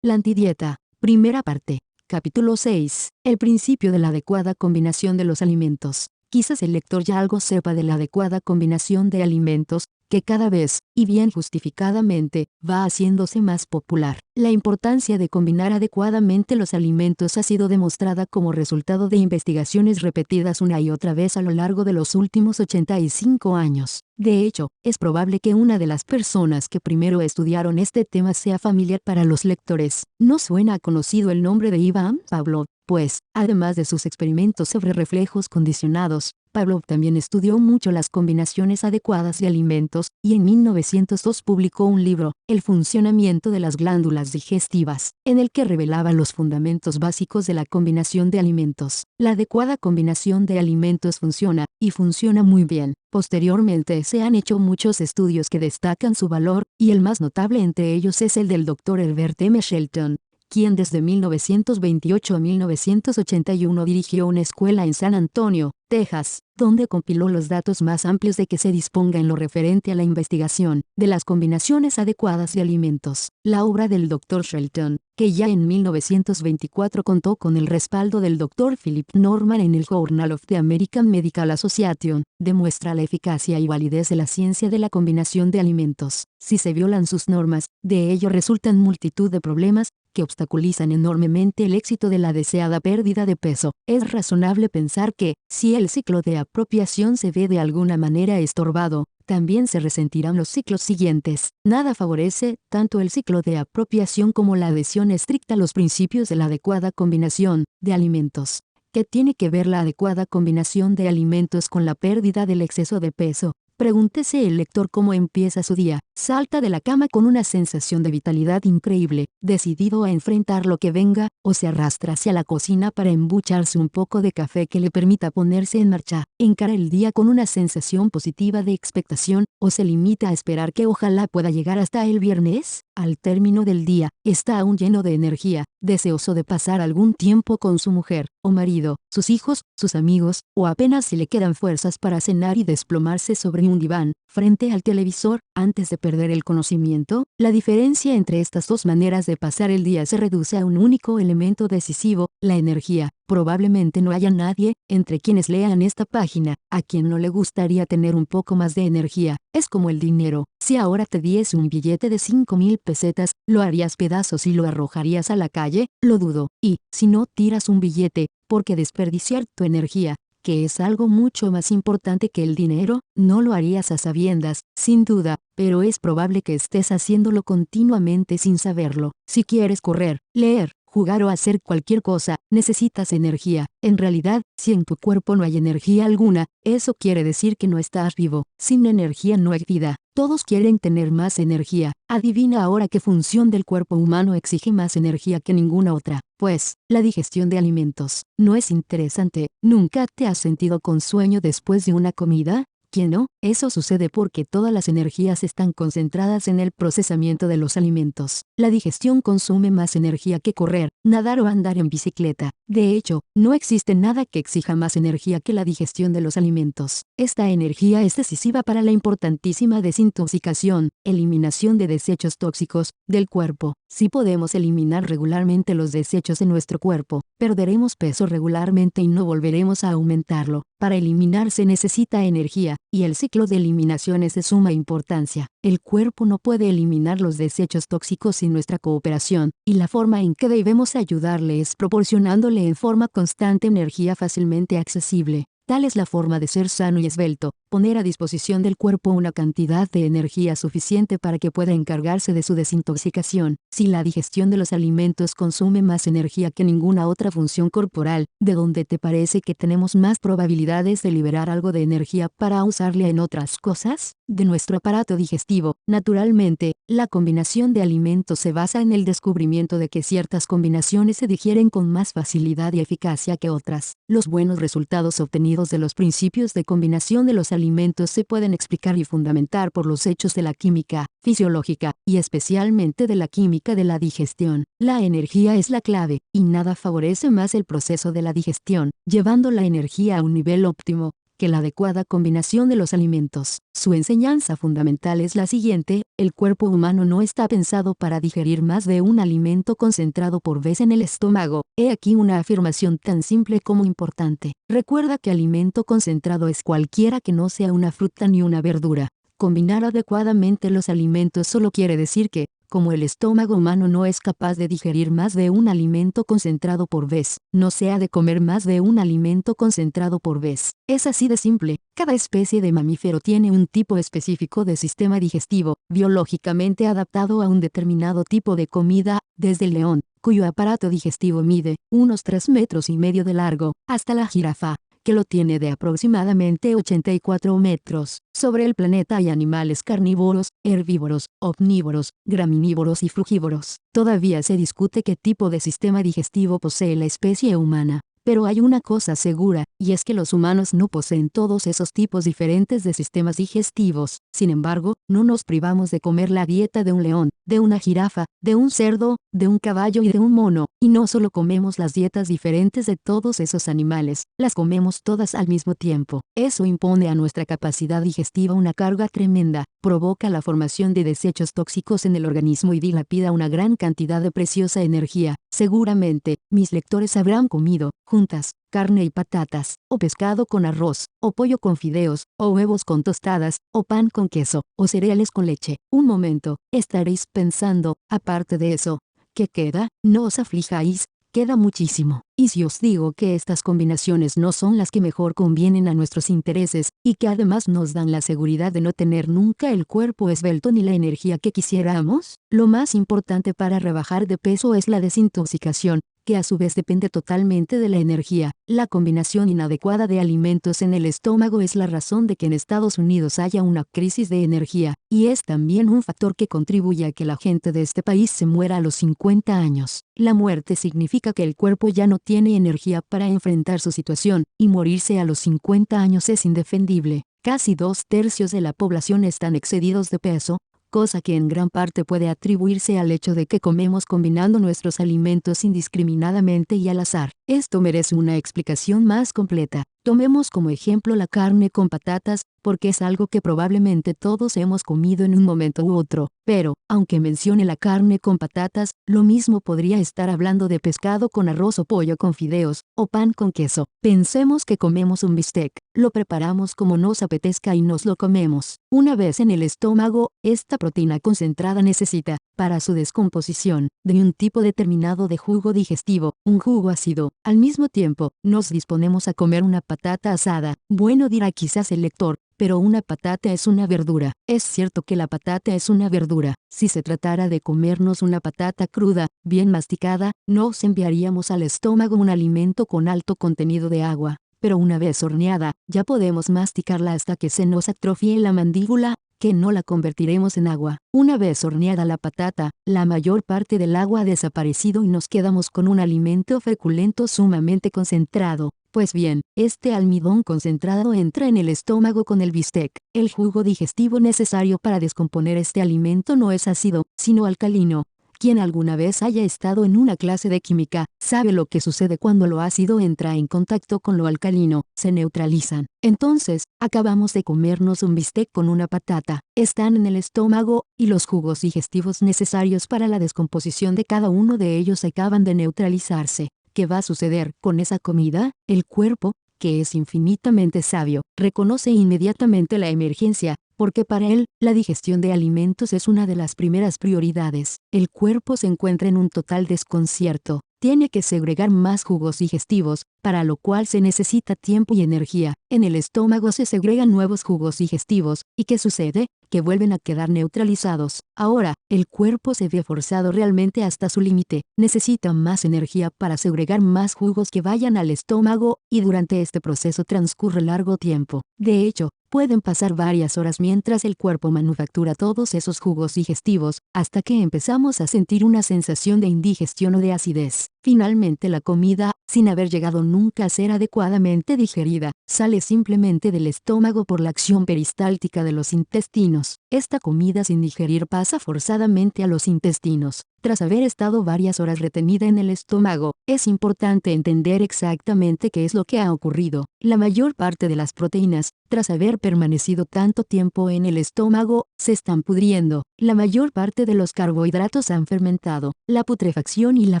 La antidieta. Primera parte. Capítulo 6. El principio de la adecuada combinación de los alimentos. Quizás el lector ya algo sepa de la adecuada combinación de alimentos, que cada vez, y bien justificadamente, va haciéndose más popular. La importancia de combinar adecuadamente los alimentos ha sido demostrada como resultado de investigaciones repetidas una y otra vez a lo largo de los últimos 85 años. De hecho, es probable que una de las personas que primero estudiaron este tema sea familiar para los lectores. ¿No suena conocido el nombre de Ivan Pavlov? Pues, además de sus experimentos sobre reflejos condicionados, Pavlov también estudió mucho las combinaciones adecuadas de alimentos, y en 1902 publicó un libro, El funcionamiento de las glándulas digestivas, en el que revelaba los fundamentos básicos de la combinación de alimentos. La adecuada combinación de alimentos funciona, y funciona muy bien. Posteriormente se han hecho muchos estudios que destacan su valor, y el más notable entre ellos es el del Dr. Herbert M. Shelton, quien desde 1928 a 1981 dirigió una escuela en San Antonio, Texas, donde compiló los datos más amplios de que se disponga en lo referente a la investigación de las combinaciones adecuadas de alimentos. La obra del Dr. Shelton, que ya en 1924 contó con el respaldo del Dr. Philip Norman en el Journal of the American Medical Association, demuestra la eficacia y validez de la ciencia de la combinación de alimentos. Si se violan sus normas, de ello resultan multitud de problemas, que obstaculizan enormemente el éxito de la deseada pérdida de peso. Es razonable pensar que, si el ciclo de apropiación se ve de alguna manera estorbado, también se resentirán los ciclos siguientes. Nada favorece tanto el ciclo de apropiación como la adhesión estricta a los principios de la adecuada combinación de alimentos. ¿Qué tiene que ver la adecuada combinación de alimentos con la pérdida del exceso de peso? Pregúntese el lector cómo empieza su día. Salta de la cama con una sensación de vitalidad increíble, decidido a enfrentar lo que venga, o se arrastra hacia la cocina para embucharse un poco de café que le permita ponerse en marcha. Encara el día con una sensación positiva de expectación, o se limita a esperar que ojalá pueda llegar hasta el viernes. Al término del día, está aún lleno de energía, deseoso de pasar algún tiempo con su mujer, o marido, sus hijos, sus amigos, o apenas si le quedan fuerzas para cenar y desplomarse sobre un diván, frente al televisor, antes de perder el conocimiento. La diferencia entre estas dos maneras de pasar el día se reduce a un único elemento decisivo, la energía. Probablemente no haya nadie, entre quienes lean esta página, a quien no le gustaría tener un poco más de energía. Es como el dinero. Si ahora te diese un billete de 5,000 pesetas, ¿lo harías pedazos y lo arrojarías a la calle? Lo dudo. Y, si no tiras un billete, porque desperdiciar tu energía, que es algo mucho más importante que el dinero, no lo harías a sabiendas, sin duda, pero es probable que estés haciéndolo continuamente sin saberlo. Si quieres correr, leer, jugar o hacer cualquier cosa, necesitas energía. En realidad, si en tu cuerpo no hay energía alguna, eso quiere decir que no estás vivo. Sin energía no hay vida. Todos quieren tener más energía. Adivina ahora qué función del cuerpo humano exige más energía que ninguna otra. Pues, la digestión de alimentos. ¿No es interesante? ¿Nunca te has sentido con sueño después de una comida? ¿Quién no? Eso sucede porque todas las energías están concentradas en el procesamiento de los alimentos. La digestión consume más energía que correr, nadar o andar en bicicleta. De hecho, no existe nada que exija más energía que la digestión de los alimentos. Esta energía es decisiva para la importantísima desintoxicación, eliminación de desechos tóxicos, del cuerpo. Si podemos eliminar regularmente los desechos de nuestro cuerpo, perderemos peso regularmente y no volveremos a aumentarlo. Para eliminar se necesita energía, y el ciclo de eliminación es de suma importancia. El cuerpo no puede eliminar los desechos tóxicos sin nuestra cooperación, y la forma en que debemos ayudarle es proporcionándole en forma constante energía fácilmente accesible. Tal es la forma de ser sano y esbelto, poner a disposición del cuerpo una cantidad de energía suficiente para que pueda encargarse de su desintoxicación. Si la digestión de los alimentos consume más energía que ninguna otra función corporal, ¿de dónde te parece que tenemos más probabilidades de liberar algo de energía para usarla en otras cosas? De nuestro aparato digestivo. Naturalmente, la combinación de alimentos se basa en el descubrimiento de que ciertas combinaciones se digieren con más facilidad y eficacia que otras. Los buenos resultados obtenidos de los principios de combinación de los alimentos se pueden explicar y fundamentar por los hechos de la química fisiológica, y especialmente de la química de la digestión. La energía es la clave, y nada favorece más el proceso de la digestión, llevando la energía a un nivel óptimo, que la adecuada combinación de los alimentos. Su enseñanza fundamental es la siguiente: el cuerpo humano no está pensado para digerir más de un alimento concentrado por vez en el estómago. He aquí una afirmación tan simple como importante. Recuerda que alimento concentrado es cualquiera que no sea una fruta ni una verdura. Combinar adecuadamente los alimentos solo quiere decir que, como el estómago humano no es capaz de digerir más de un alimento concentrado por vez, no se ha de comer más de un alimento concentrado por vez. Es así de simple. Cada especie de mamífero tiene un tipo específico de sistema digestivo, biológicamente adaptado a un determinado tipo de comida, desde el león, cuyo aparato digestivo mide unos 3,5 metros de largo, hasta la jirafa, que lo tiene de aproximadamente 84 metros. Sobre el planeta hay animales carnívoros, herbívoros, omnívoros, graminívoros y frugívoros. Todavía se discute qué tipo de sistema digestivo posee la especie humana. Pero hay una cosa segura, y es que los humanos no poseen todos esos tipos diferentes de sistemas digestivos. Sin embargo, no nos privamos de comer la dieta de un león, de una jirafa, de un cerdo, de un caballo y de un mono. Y no solo comemos las dietas diferentes de todos esos animales, las comemos todas al mismo tiempo. Eso impone a nuestra capacidad digestiva una carga tremenda, provoca la formación de desechos tóxicos en el organismo y dilapida una gran cantidad de preciosa energía. Seguramente, mis lectores habrán comido, juntas, carne y patatas, o pescado con arroz, o pollo con fideos, o huevos con tostadas, o pan con queso, o cereales con leche. Un momento, estaréis pensando, aparte de eso, ¿qué queda? No os aflijáis, queda muchísimo. Y si os digo que estas combinaciones no son las que mejor convienen a nuestros intereses, y que además nos dan la seguridad de no tener nunca el cuerpo esbelto ni la energía que quisiéramos, lo más importante para rebajar de peso es la desintoxicación, que a su vez depende totalmente de la energía. La combinación inadecuada de alimentos en el estómago es la razón de que en Estados Unidos haya una crisis de energía, y es también un factor que contribuye a que la gente de este país se muera a los 50 años. La muerte significa que el cuerpo ya no tiene energía para enfrentar su situación, y morirse a los 50 años es indefendible. Casi 2/3 de la población están excedidos de peso, cosa que en gran parte puede atribuirse al hecho de que comemos combinando nuestros alimentos indiscriminadamente y al azar. Esto merece una explicación más completa. Tomemos como ejemplo la carne con patatas, porque es algo que probablemente todos hemos comido en un momento u otro. Pero, aunque mencione la carne con patatas, lo mismo podría estar hablando de pescado con arroz o pollo con fideos, o pan con queso. Pensemos que comemos un bistec, lo preparamos como nos apetezca y nos lo comemos. Una vez en el estómago, esta proteína concentrada necesita, para su descomposición, de un tipo determinado de jugo digestivo, un jugo ácido. Al mismo tiempo, nos disponemos a comer una patata asada. Bueno, dirá quizás el lector, pero una patata es una verdura. Es cierto que la patata es una verdura. Si se tratara de comernos una patata cruda, bien masticada, nos enviaríamos al estómago un alimento con alto contenido de agua. Pero una vez horneada, ya podemos masticarla hasta que se nos atrofie la mandíbula, que no la convertiremos en agua. Una vez horneada la patata, la mayor parte del agua ha desaparecido y nos quedamos con un alimento feculento sumamente concentrado. Pues bien, este almidón concentrado entra en el estómago con el bistec. El jugo digestivo necesario para descomponer este alimento no es ácido, sino alcalino. Quien alguna vez haya estado en una clase de química, sabe lo que sucede cuando lo ácido entra en contacto con lo alcalino, se neutralizan. Entonces, acabamos de comernos un bistec con una patata. Están en el estómago, y los jugos digestivos necesarios para la descomposición de cada uno de ellos acaban de neutralizarse. ¿Qué va a suceder con esa comida? El cuerpo, que es infinitamente sabio, reconoce inmediatamente la emergencia, porque para él, la digestión de alimentos es una de las primeras prioridades. El cuerpo se encuentra en un total desconcierto. Tiene que segregar más jugos digestivos, para lo cual se necesita tiempo y energía. En el estómago se segregan nuevos jugos digestivos, ¿y qué sucede? Que vuelven a quedar neutralizados. Ahora, el cuerpo se ve forzado realmente hasta su límite. Necesita más energía para segregar más jugos que vayan al estómago, y durante este proceso transcurre largo tiempo. De hecho, pueden pasar varias horas mientras el cuerpo manufactura todos esos jugos digestivos, hasta que empezamos a sentir una sensación de indigestión o de acidez. Finalmente la comida, sin haber llegado nunca a ser adecuadamente digerida, sale simplemente del estómago por la acción peristáltica de los intestinos. Esta comida sin digerir pasa forzadamente a los intestinos. Tras haber estado varias horas retenida en el estómago, es importante entender exactamente qué es lo que ha ocurrido. La mayor parte de las proteínas, tras haber permanecido tanto tiempo en el estómago, se están pudriendo. La mayor parte de los carbohidratos han fermentado. La putrefacción y la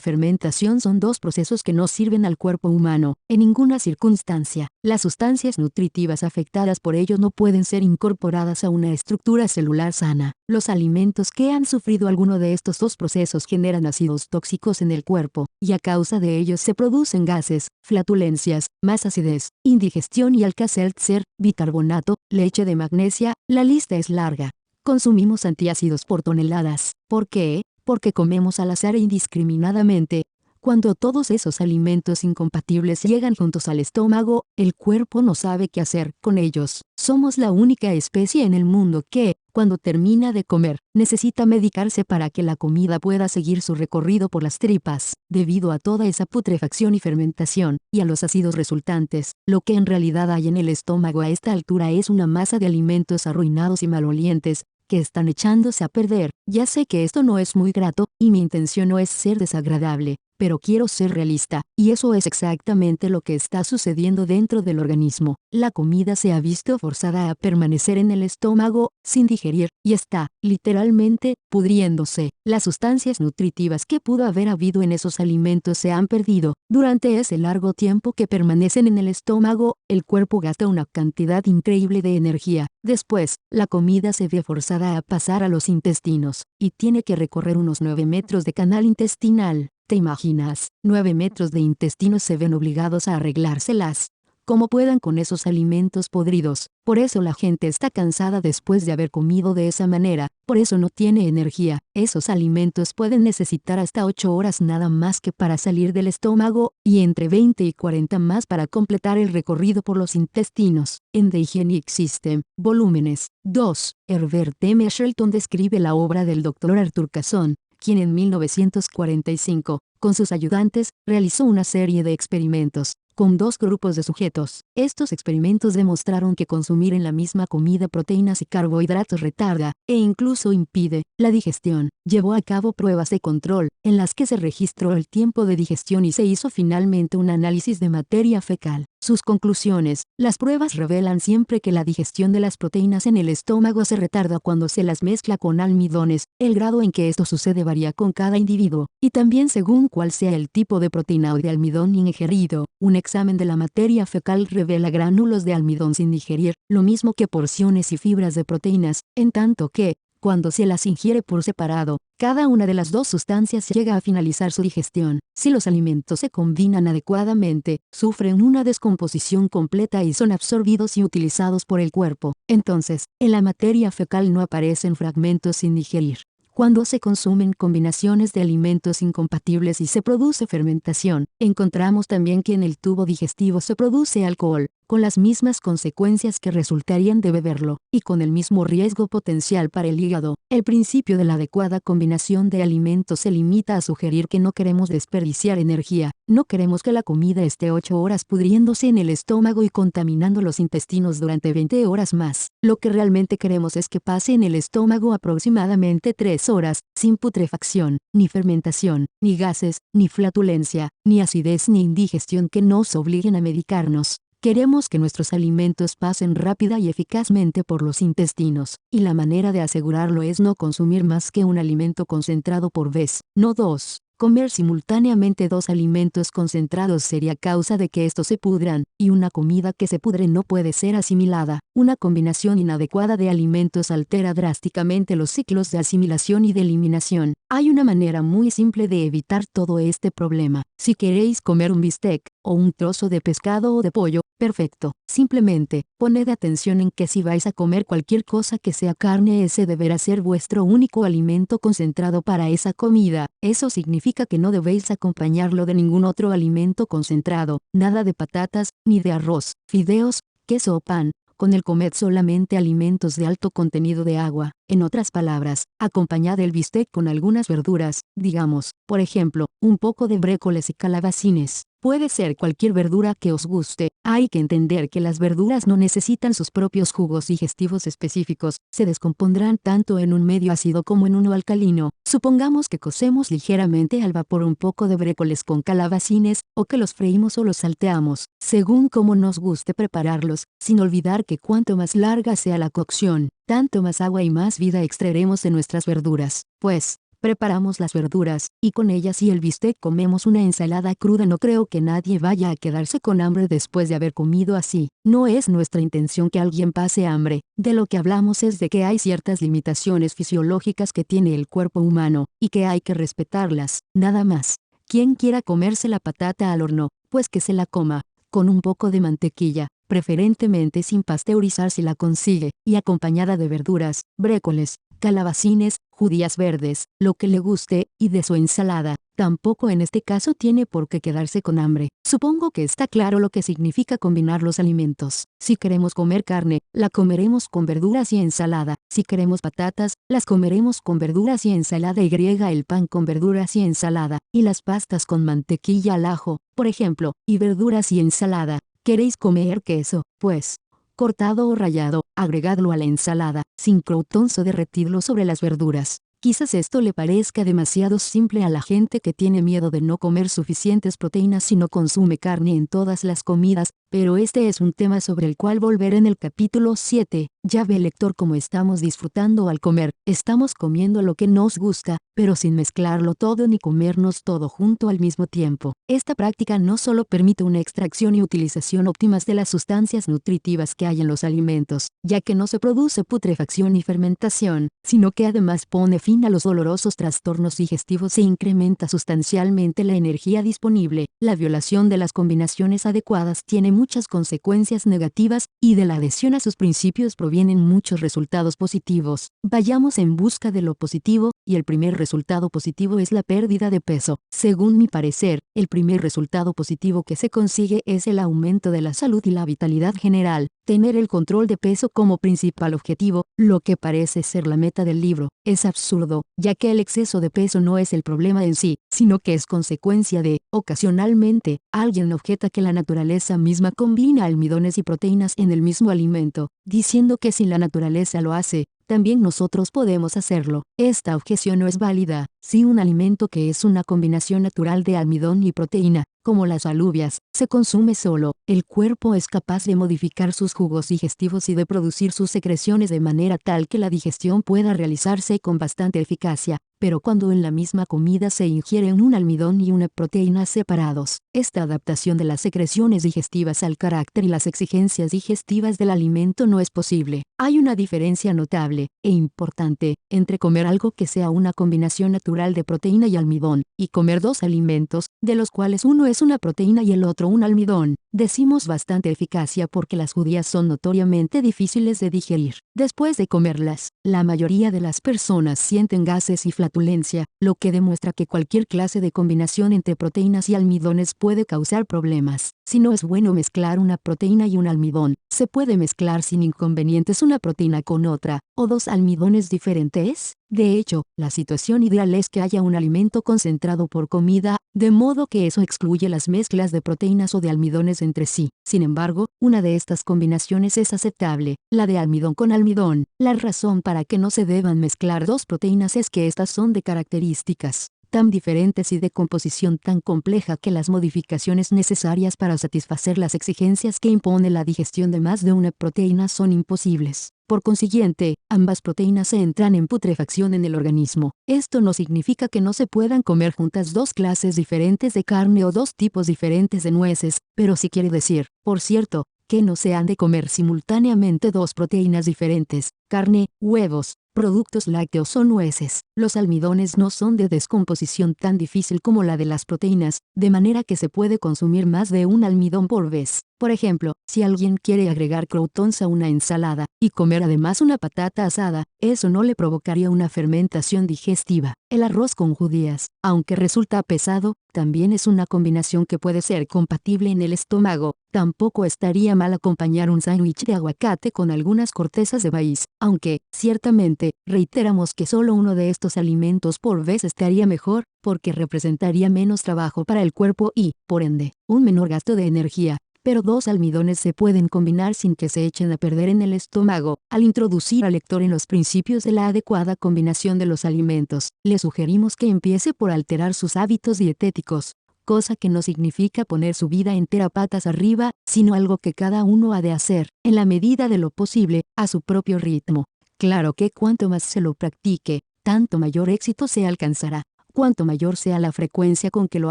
fermentación son dos procesos que no sirven al cuerpo humano, en ninguna circunstancia. Las sustancias nutritivas afectadas por ello no pueden ser incorporadas a una estructura celular sana. Los alimentos que han sufrido alguno de estos dos procesos generan ácidos tóxicos en el cuerpo, y a causa de ellos se producen gases, flatulencias, más acidez, indigestión y Alka-Seltzer, bicarbonato, leche de magnesia, la lista es larga. Consumimos antiácidos por toneladas. ¿Por qué? Porque comemos al azar e indiscriminadamente. Cuando todos esos alimentos incompatibles llegan juntos al estómago, el cuerpo no sabe qué hacer con ellos. Somos la única especie en el mundo que, cuando termina de comer, necesita medicarse para que la comida pueda seguir su recorrido por las tripas. Debido a toda esa putrefacción y fermentación, y a los ácidos resultantes, lo que en realidad hay en el estómago a esta altura es una masa de alimentos arruinados y malolientes, que están echándose a perder. Ya sé que esto no es muy grato, y mi intención no es ser desagradable, pero quiero ser realista, y eso es exactamente lo que está sucediendo dentro del organismo. La comida se ha visto forzada a permanecer en el estómago, sin digerir, y está, literalmente, pudriéndose. Las sustancias nutritivas que pudo haber habido en esos alimentos se han perdido. Durante ese largo tiempo que permanecen en el estómago, el cuerpo gasta una cantidad increíble de energía. Después, la comida se ve forzada a pasar a los intestinos, y tiene que recorrer unos 9 metros de canal intestinal. ¿Te imaginas? 9 metros de intestinos se ven obligados a arreglárselas como puedan con esos alimentos podridos. Por eso la gente está cansada después de haber comido de esa manera, por eso no tiene energía. Esos alimentos pueden necesitar hasta 8 horas nada más que para salir del estómago, y entre 20 y 40 más para completar el recorrido por los intestinos. En The Hygienic System, volúmenes 2, Herbert M. Shelton describe la obra del Dr. Arthur Casson, quien en 1945, con sus ayudantes, realizó una serie de experimentos con 2 grupos de sujetos. Estos experimentos demostraron que consumir en la misma comida proteínas y carbohidratos retarda, e incluso impide, la digestión. Llevó a cabo pruebas de control, en las que se registró el tiempo de digestión y se hizo finalmente un análisis de materia fecal. Sus conclusiones: las pruebas revelan siempre que la digestión de las proteínas en el estómago se retarda cuando se las mezcla con almidones. El grado en que esto sucede varía con cada individuo, y también según cuál sea el tipo de proteína o de almidón ingerido. Un examen de la materia fecal revela gránulos de almidón sin digerir, lo mismo que porciones y fibras de proteínas, en tanto que, cuando se las ingiere por separado, cada una de las dos sustancias llega a finalizar su digestión. Si los alimentos se combinan adecuadamente, sufren una descomposición completa y son absorbidos y utilizados por el cuerpo. Entonces, en la materia fecal no aparecen fragmentos sin digerir. Cuando se consumen combinaciones de alimentos incompatibles y se produce fermentación, encontramos también que en el tubo digestivo se produce alcohol, con las mismas consecuencias que resultarían de beberlo, y con el mismo riesgo potencial para el hígado. El principio de la adecuada combinación de alimentos se limita a sugerir que no queremos desperdiciar energía, no queremos que la comida esté 8 horas pudriéndose en el estómago y contaminando los intestinos durante 20 horas más. Lo que realmente queremos es que pase en el estómago aproximadamente 3 horas, sin putrefacción, ni fermentación, ni gases, ni flatulencia, ni acidez ni indigestión que nos obliguen a medicarnos. Queremos que nuestros alimentos pasen rápida y eficazmente por los intestinos, y la manera de asegurarlo es no consumir más que un alimento concentrado por vez, no 2. Comer simultáneamente 2 alimentos concentrados sería causa de que estos se pudran, y una comida que se pudre no puede ser asimilada. Una combinación inadecuada de alimentos altera drásticamente los ciclos de asimilación y de eliminación. Hay una manera muy simple de evitar todo este problema. Si queréis comer un bistec, o un trozo de pescado o de pollo, perfecto. Simplemente, poned atención en que si vais a comer cualquier cosa que sea carne, ese deberá ser vuestro único alimento concentrado para esa comida. Eso significa que no debéis acompañarlo de ningún otro alimento concentrado, nada de patatas, ni de arroz, fideos, queso o pan, Con el comed solamente alimentos de alto contenido de agua. En otras palabras, acompañad el bistec con algunas verduras, digamos, por ejemplo, un poco de brócolis y calabacines. Puede ser cualquier verdura que os guste. Hay que entender que las verduras no necesitan sus propios jugos digestivos específicos, se descompondrán tanto en un medio ácido como en uno alcalino. Supongamos que cocemos ligeramente al vapor un poco de brócolis con calabacines, o que los freímos o los salteamos, según como nos guste prepararlos, sin olvidar que cuanto más larga sea la cocción, tanto más agua y más vida extraeremos de nuestras verduras. Pues, preparamos las verduras, y con ellas y el bistec comemos una ensalada cruda. No creo que nadie vaya a quedarse con hambre después de haber comido así. No es nuestra intención que alguien pase hambre. De lo que hablamos es de que hay ciertas limitaciones fisiológicas que tiene el cuerpo humano, y que hay que respetarlas, nada más. Quien quiera comerse la patata al horno, pues que se la coma, con un poco de mantequilla, preferentemente sin pasteurizar si la consigue, y acompañada de verduras, brócolis, calabacines, judías verdes, lo que le guste, y de su ensalada. Tampoco en este caso tiene por qué quedarse con hambre. Supongo que está claro lo que significa combinar los alimentos. Si queremos comer carne, la comeremos con verduras y ensalada. Si queremos patatas, las comeremos con verduras y ensalada, y el pan con verduras y ensalada, y las pastas con mantequilla al ajo, por ejemplo, y verduras y ensalada. ¿Queréis comer queso? Pues, cortado o rallado, agregadlo a la ensalada, sin croutons o derretidlo sobre las verduras. Quizás esto le parezca demasiado simple a la gente que tiene miedo de no comer suficientes proteínas si no consume carne en todas las comidas, pero este es un tema sobre el cual volveré en el capítulo 7. Ya ve, lector, cómo estamos disfrutando al comer. Estamos comiendo lo que nos gusta, pero sin mezclarlo todo ni comernos todo junto al mismo tiempo. Esta práctica no solo permite una extracción y utilización óptimas de las sustancias nutritivas que hay en los alimentos, ya que no se produce putrefacción ni fermentación, sino que además pone fin a los dolorosos trastornos digestivos e incrementa sustancialmente la energía disponible. La violación de las combinaciones adecuadas tiene muchas consecuencias negativas, y de la adhesión a sus principios provienen muchos resultados positivos. Vayamos en busca de lo positivo, y el primer resultado positivo es la pérdida de peso. Según mi parecer, el primer resultado positivo que se consigue es el aumento de la salud y la vitalidad general. Tener el control de peso como principal objetivo, lo que parece ser la meta del libro, es absurdo, ya que el exceso de peso no es el problema en sí, sino que es consecuencia de, ocasionalmente, alguien objeta que la naturaleza misma combina almidones y proteínas en el mismo alimento, diciendo que si la naturaleza lo hace, también nosotros podemos hacerlo. Esta objeción no es válida. Si un alimento que es una combinación natural de almidón y proteína, como las alubias, se consume solo, el cuerpo es capaz de modificar sus jugos digestivos y de producir sus secreciones de manera tal que la digestión pueda realizarse con bastante eficacia. Pero cuando en la misma comida se ingieren un almidón y una proteína separados, esta adaptación de las secreciones digestivas al carácter y las exigencias digestivas del alimento no es posible. Hay una diferencia notable, e importante, entre comer algo que sea una combinación natural de proteína y almidón, y comer dos alimentos, de los cuales uno es una proteína y el otro un almidón. Decimos bastante eficacia porque las judías son notoriamente difíciles de digerir. Después de comerlas, la mayoría de las personas sienten gases y flatulencia, lo que demuestra que cualquier clase de combinación entre proteínas y almidones puede causar problemas. Si no es bueno mezclar una proteína y un almidón, se puede mezclar sin inconvenientes una proteína con otra, o dos almidones diferentes. De hecho, la situación ideal es que haya un alimento concentrado por comida, de modo que eso excluye las mezclas de proteínas o de almidones entre sí. Sin embargo, una de estas combinaciones es aceptable, la de almidón con almidón. La razón para que no se deban mezclar dos proteínas es que estas son de características tan diferentes y de composición tan compleja que las modificaciones necesarias para satisfacer las exigencias que impone la digestión de más de una proteína son imposibles. Por consiguiente, ambas proteínas entran en putrefacción en el organismo. Esto no significa que no se puedan comer juntas dos clases diferentes de carne o dos tipos diferentes de nueces, pero sí quiere decir, por cierto, que no se han de comer simultáneamente dos proteínas diferentes, carne, huevos, productos lácteos o nueces. Los almidones no son de descomposición tan difícil como la de las proteínas, de manera que se puede consumir más de un almidón por vez. Por ejemplo, si alguien quiere agregar croutons a una ensalada, y comer además una patata asada, eso no le provocaría una fermentación digestiva. El arroz con judías, aunque resulta pesado, también es una combinación que puede ser compatible en el estómago. Tampoco estaría mal acompañar un sándwich de aguacate con algunas cortezas de maíz, aunque, ciertamente, reiteramos que solo uno de estos alimentos por vez estaría mejor, porque representaría menos trabajo para el cuerpo y, por ende, un menor gasto de energía. Pero dos almidones se pueden combinar sin que se echen a perder en el estómago. Al introducir al lector en los principios de la adecuada combinación de los alimentos, le sugerimos que empiece por alterar sus hábitos dietéticos, cosa que no significa poner su vida entera patas arriba, sino algo que cada uno ha de hacer, en la medida de lo posible, a su propio ritmo. Claro que cuanto más se lo practique, tanto mayor éxito se alcanzará. Cuanto mayor sea la frecuencia con que lo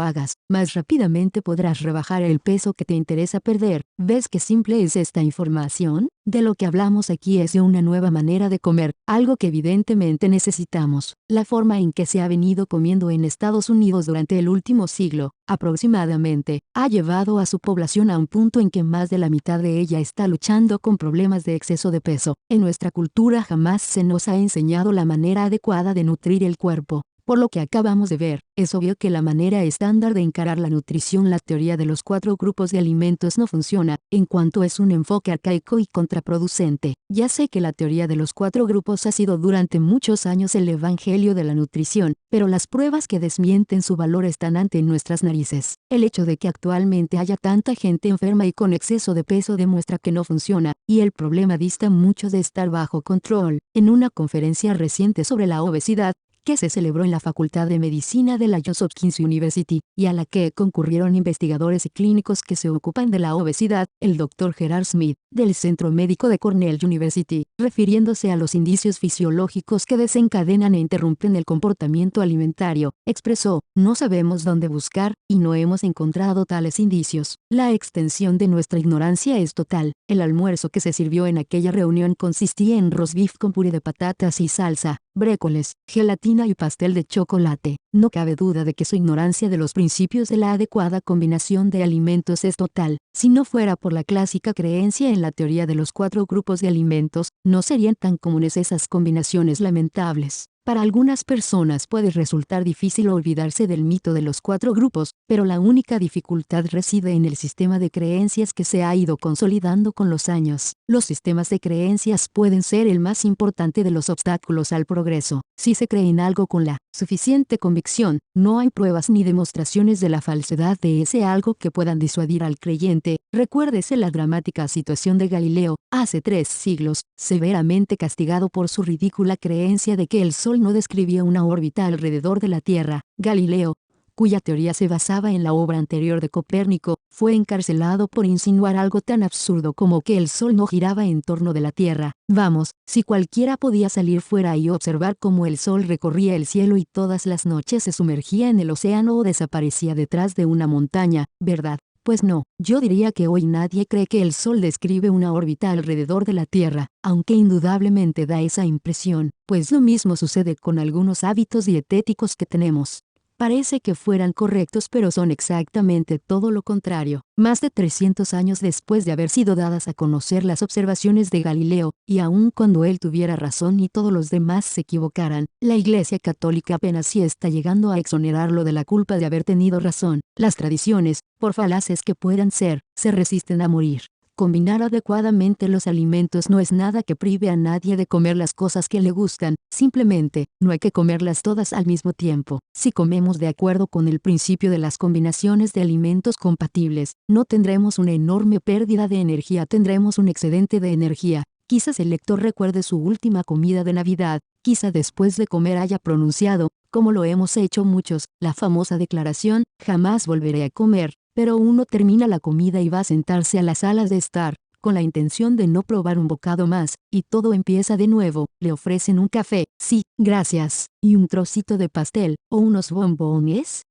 hagas, más rápidamente podrás rebajar el peso que te interesa perder. ¿Ves qué simple es esta información? De lo que hablamos aquí es de una nueva manera de comer, algo que evidentemente necesitamos. La forma en que se ha venido comiendo en Estados Unidos durante el último siglo, aproximadamente, ha llevado a su población a un punto en que más de la mitad de ella está luchando con problemas de exceso de peso. En nuestra cultura jamás se nos ha enseñado la manera adecuada de nutrir el cuerpo. Por lo que acabamos de ver, es obvio que la manera estándar de encarar la nutrición, la teoría de los 4 grupos de alimentos, no funciona, en cuanto es un enfoque arcaico y contraproducente. Ya sé que la teoría de los 4 grupos ha sido durante muchos años el evangelio de la nutrición, pero las pruebas que desmienten su valor están ante nuestras narices. El hecho de que actualmente haya tanta gente enferma y con exceso de peso demuestra que no funciona, y el problema dista mucho de estar bajo control. En una conferencia reciente sobre la obesidad, que se celebró en la Facultad de Medicina de la Johns Hopkins University, y a la que concurrieron investigadores y clínicos que se ocupan de la obesidad, el Dr. Gerard Smith, del Centro Médico de Cornell University, refiriéndose a los indicios fisiológicos que desencadenan e interrumpen el comportamiento alimentario, expresó: no sabemos dónde buscar, y no hemos encontrado tales indicios. La extensión de nuestra ignorancia es total. El almuerzo que se sirvió en aquella reunión consistía en roast beef con puré de patatas y salsa, brécoles, gelatina y pastel de chocolate. No cabe duda de que su ignorancia de los principios de la adecuada combinación de alimentos es total. Si no fuera por la clásica creencia en la teoría de los 4 grupos de alimentos, no serían tan comunes esas combinaciones lamentables. Para algunas personas puede resultar difícil olvidarse del mito de los 4 grupos, pero la única dificultad reside en el sistema de creencias que se ha ido consolidando con los años. Los sistemas de creencias pueden ser el más importante de los obstáculos al progreso. Si se cree en algo con la suficiente convicción, no hay pruebas ni demostraciones de la falsedad de ese algo que puedan disuadir al creyente. Recuérdese la dramática situación de Galileo, hace 3 siglos, severamente castigado por su ridícula creencia de que el Sol no describía una órbita alrededor de la Tierra. Galileo, cuya teoría se basaba en la obra anterior de Copérnico, fue encarcelado por insinuar algo tan absurdo como que el Sol no giraba en torno de la Tierra. Vamos, si cualquiera podía salir fuera y observar cómo el Sol recorría el cielo y todas las noches se sumergía en el océano o desaparecía detrás de una montaña, ¿verdad? Pues no, yo diría que hoy nadie cree que el Sol describe una órbita alrededor de la Tierra, aunque indudablemente da esa impresión, pues lo mismo sucede con algunos hábitos dietéticos que tenemos. Parece que fueran correctos, pero son exactamente todo lo contrario. Más de 300 años después de haber sido dadas a conocer las observaciones de Galileo, y aun cuando él tuviera razón y todos los demás se equivocaran, la Iglesia Católica apenas sí está llegando a exonerarlo de la culpa de haber tenido razón. Las tradiciones, por falaces que puedan ser, se resisten a morir. Combinar adecuadamente los alimentos no es nada que prive a nadie de comer las cosas que le gustan, simplemente, no hay que comerlas todas al mismo tiempo. Si comemos de acuerdo con el principio de las combinaciones de alimentos compatibles, no tendremos una enorme pérdida de energía, tendremos un excedente de energía. Quizás el lector recuerde su última comida de Navidad, quizá después de comer haya pronunciado, como lo hemos hecho muchos, la famosa declaración: jamás volveré a comer. Pero uno termina la comida y va a sentarse a las salas de estar, con la intención de no probar un bocado más, y todo empieza de nuevo. Le ofrecen un café, sí, gracias, y un trocito de pastel, o unos bombones.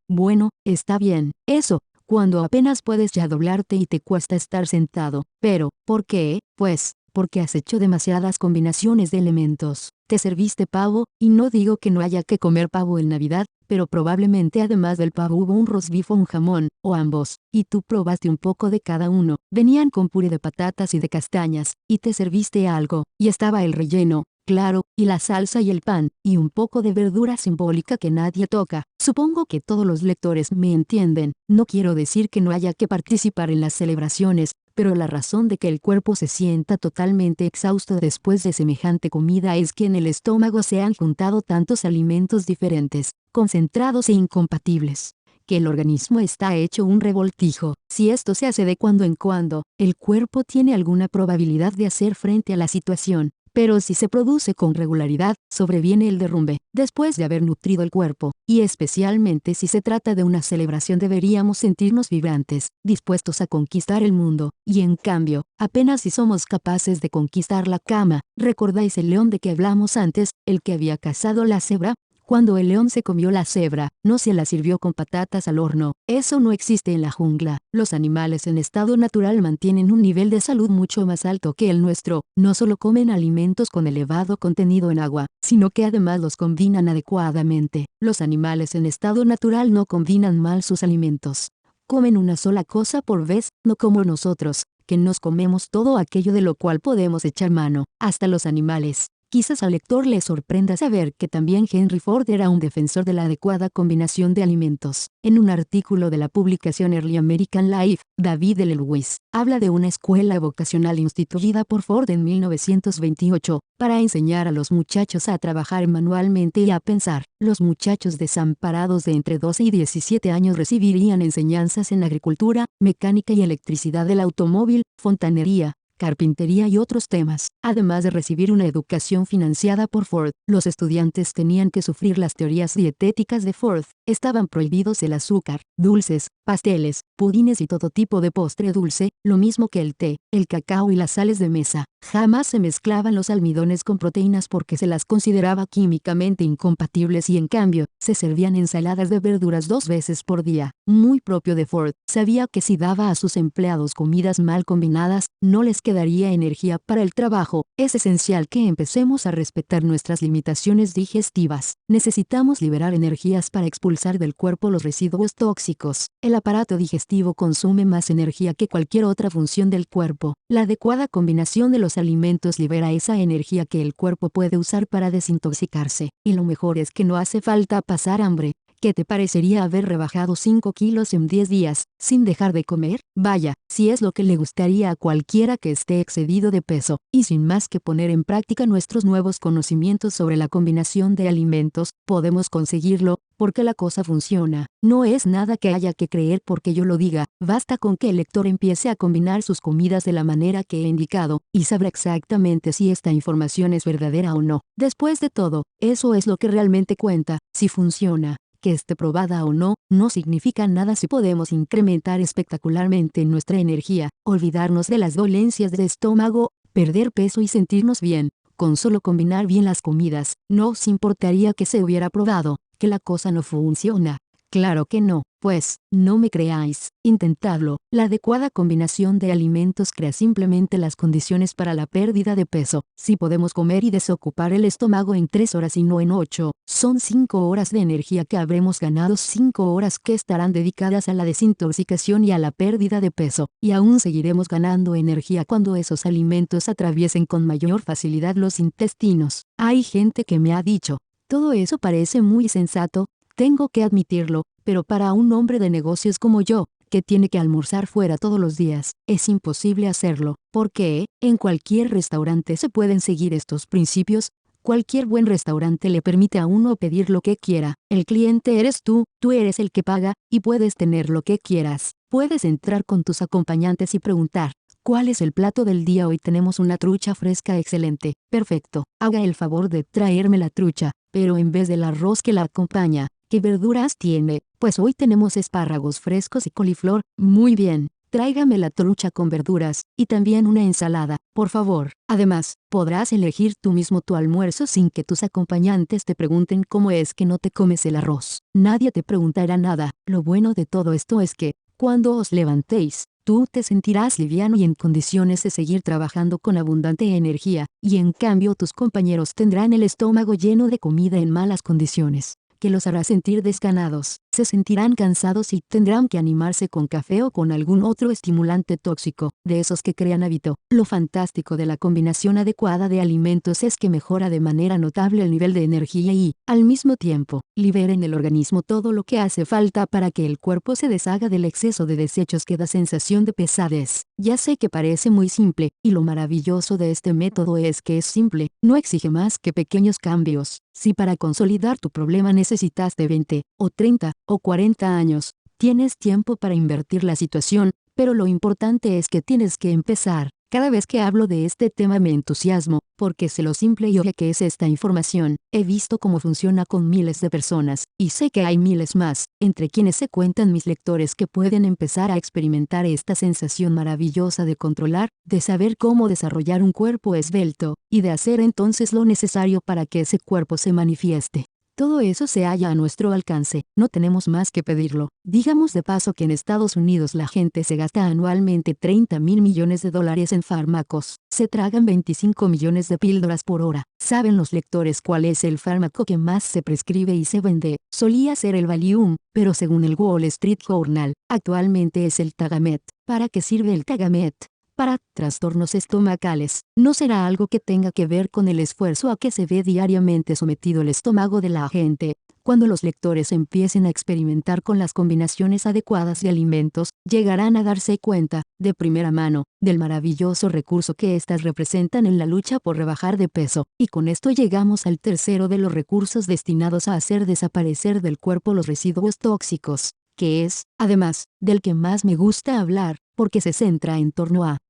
Bueno, está bien, eso, cuando apenas puedes ya doblarte y te cuesta estar sentado. Pero, ¿por qué? Pues, porque has hecho demasiadas combinaciones de elementos. Te serviste pavo, y no digo que no haya que comer pavo en Navidad, pero probablemente además del pavo hubo un roast beef o un jamón, o ambos, y tú probaste un poco de cada uno. Venían con puré de patatas y de castañas, y te serviste algo, y estaba el relleno, claro, y la salsa y el pan, y un poco de verdura simbólica que nadie toca. Supongo que todos los lectores me entienden. No quiero decir que no haya que participar en las celebraciones, pero la razón de que el cuerpo se sienta totalmente exhausto después de semejante comida es que en el estómago se han juntado tantos alimentos diferentes, concentrados e incompatibles, que el organismo está hecho un revoltijo. Si esto se hace de cuando en cuando, el cuerpo tiene alguna probabilidad de hacer frente a la situación. Pero si se produce con regularidad, sobreviene el derrumbe. Después de haber nutrido el cuerpo, y especialmente si se trata de una celebración, deberíamos sentirnos vibrantes, dispuestos a conquistar el mundo, y en cambio, apenas si somos capaces de conquistar la cama. ¿Recordáis el león de que hablamos antes, el que había cazado la cebra? Cuando el león se comió la cebra, no se la sirvió con patatas al horno. Eso no existe en la jungla. Los animales en estado natural mantienen un nivel de salud mucho más alto que el nuestro. No solo comen alimentos con elevado contenido en agua, sino que además los combinan adecuadamente. Los animales en estado natural no combinan mal sus alimentos. Comen una sola cosa por vez, no como nosotros, que nos comemos todo aquello de lo cual podemos echar mano, hasta los animales. Quizás al lector le sorprenda saber que también Henry Ford era un defensor de la adecuada combinación de alimentos. En un artículo de la publicación Early American Life, David L. Lewis habla de una escuela vocacional instituida por Ford en 1928, para enseñar a los muchachos a trabajar manualmente y a pensar. Los muchachos desamparados de entre 12 y 17 años recibirían enseñanzas en agricultura, mecánica y electricidad del automóvil, fontanería, carpintería y otros temas. Además de recibir una educación financiada por Ford, los estudiantes tenían que sufrir las teorías dietéticas de Ford. Estaban prohibidos el azúcar, dulces, pasteles, pudines y todo tipo de postre dulce, lo mismo que el té, el cacao y las sales de mesa. Jamás se mezclaban los almidones con proteínas porque se las consideraba químicamente incompatibles, y en cambio, se servían ensaladas de verduras 2 veces por día. Muy propio de Ford, sabía que si daba a sus empleados comidas mal combinadas, no les quedaría energía para el trabajo. Es esencial que empecemos a respetar nuestras limitaciones digestivas. Necesitamos liberar energías para expulsar del cuerpo los residuos tóxicos. El aparato digestivo consume más energía que cualquier otra función del cuerpo. La adecuada combinación de los alimentos libera esa energía que el cuerpo puede usar para desintoxicarse. Y lo mejor es que no hace falta pasar hambre. ¿Qué te parecería haber rebajado 5 kilos en 10 días, sin dejar de comer? Vaya, si es lo que le gustaría a cualquiera que esté excedido de peso, y sin más que poner en práctica nuestros nuevos conocimientos sobre la combinación de alimentos, podemos conseguirlo, porque la cosa funciona. No es nada que haya que creer porque yo lo diga, basta con que el lector empiece a combinar sus comidas de la manera que he indicado, y sabrá exactamente si esta información es verdadera o no. Después de todo, eso es lo que realmente cuenta. Si funciona, que esté probada o no, no significa nada si podemos incrementar espectacularmente nuestra energía, olvidarnos de las dolencias del estómago, perder peso y sentirnos bien. Con solo combinar bien las comidas, no os importaría que se hubiera probado, que la cosa no funciona. Claro que no, pues, no me creáis, intentadlo. La adecuada combinación de alimentos crea simplemente las condiciones para la pérdida de peso. Si podemos comer y desocupar el estómago en 3 horas y no en 8, son 5 horas de energía que habremos ganado, 5 horas que estarán dedicadas a la desintoxicación y a la pérdida de peso, y aún seguiremos ganando energía cuando esos alimentos atraviesen con mayor facilidad los intestinos. Hay gente que me ha dicho, todo eso parece muy sensato. Tengo que admitirlo, pero para un hombre de negocios como yo, que tiene que almorzar fuera todos los días, es imposible hacerlo, porque en cualquier restaurante se pueden seguir estos principios. Cualquier buen restaurante le permite a uno pedir lo que quiera. El cliente eres tú eres el que paga, y puedes tener lo que quieras. Puedes entrar con tus acompañantes y preguntar, ¿cuál es el plato del día? Hoy tenemos una trucha fresca excelente. Perfecto, haga el favor de traerme la trucha, pero en vez del arroz que la acompaña, ¿qué verduras tiene? Pues hoy tenemos espárragos frescos y coliflor. Muy bien, tráigame la trucha con verduras, y también una ensalada, por favor. Además, podrás elegir tú mismo tu almuerzo sin que tus acompañantes te pregunten cómo es que no te comes el arroz. Nadie te preguntará nada. Lo bueno de todo esto es que, cuando os levantéis, tú te sentirás liviano y en condiciones de seguir trabajando con abundante energía, y en cambio tus compañeros tendrán el estómago lleno de comida en malas condiciones. que los hará sentir desganados. Se sentirán cansados y tendrán que animarse con café o con algún otro estimulante tóxico, de esos que crean hábito. Lo fantástico de la combinación adecuada de alimentos es que mejora de manera notable el nivel de energía y, al mismo tiempo, libera en el organismo todo lo que hace falta para que el cuerpo se deshaga del exceso de desechos que da sensación de pesadez. Ya sé que parece muy simple, y lo maravilloso de este método es que es simple, no exige más que pequeños cambios. Si para consolidar tu problema necesitaste 20, o 30, o 40 años, tienes tiempo para invertir la situación, pero lo importante es que tienes que empezar. Cada vez que hablo de este tema me entusiasmo, porque sé lo simple y obvia que es esta información. He visto cómo funciona con miles de personas, y sé que hay miles más, entre quienes se cuentan mis lectores que pueden empezar a experimentar esta sensación maravillosa de controlar, de saber cómo desarrollar un cuerpo esbelto, y de hacer entonces lo necesario para que ese cuerpo se manifieste. Todo eso se halla a nuestro alcance, no tenemos más que pedirlo. Digamos de paso que en Estados Unidos la gente se gasta anualmente 30.000 millones de dólares en fármacos, se tragan 25 millones de píldoras por hora. ¿Saben los lectores cuál es el fármaco que más se prescribe y se vende? Solía ser el Valium, pero según el Wall Street Journal, actualmente es el Tagamet. ¿Para qué sirve el Tagamet? Para trastornos estomacales. No será algo que tenga que ver con el esfuerzo a que se ve diariamente sometido el estómago de la gente. Cuando los lectores empiecen a experimentar con las combinaciones adecuadas de alimentos, llegarán a darse cuenta, de primera mano, del maravilloso recurso que éstas representan en la lucha por rebajar de peso. Y con esto llegamos al tercero de los recursos destinados a hacer desaparecer del cuerpo los residuos tóxicos, que es, además, del que más me gusta hablar, porque se centra en torno a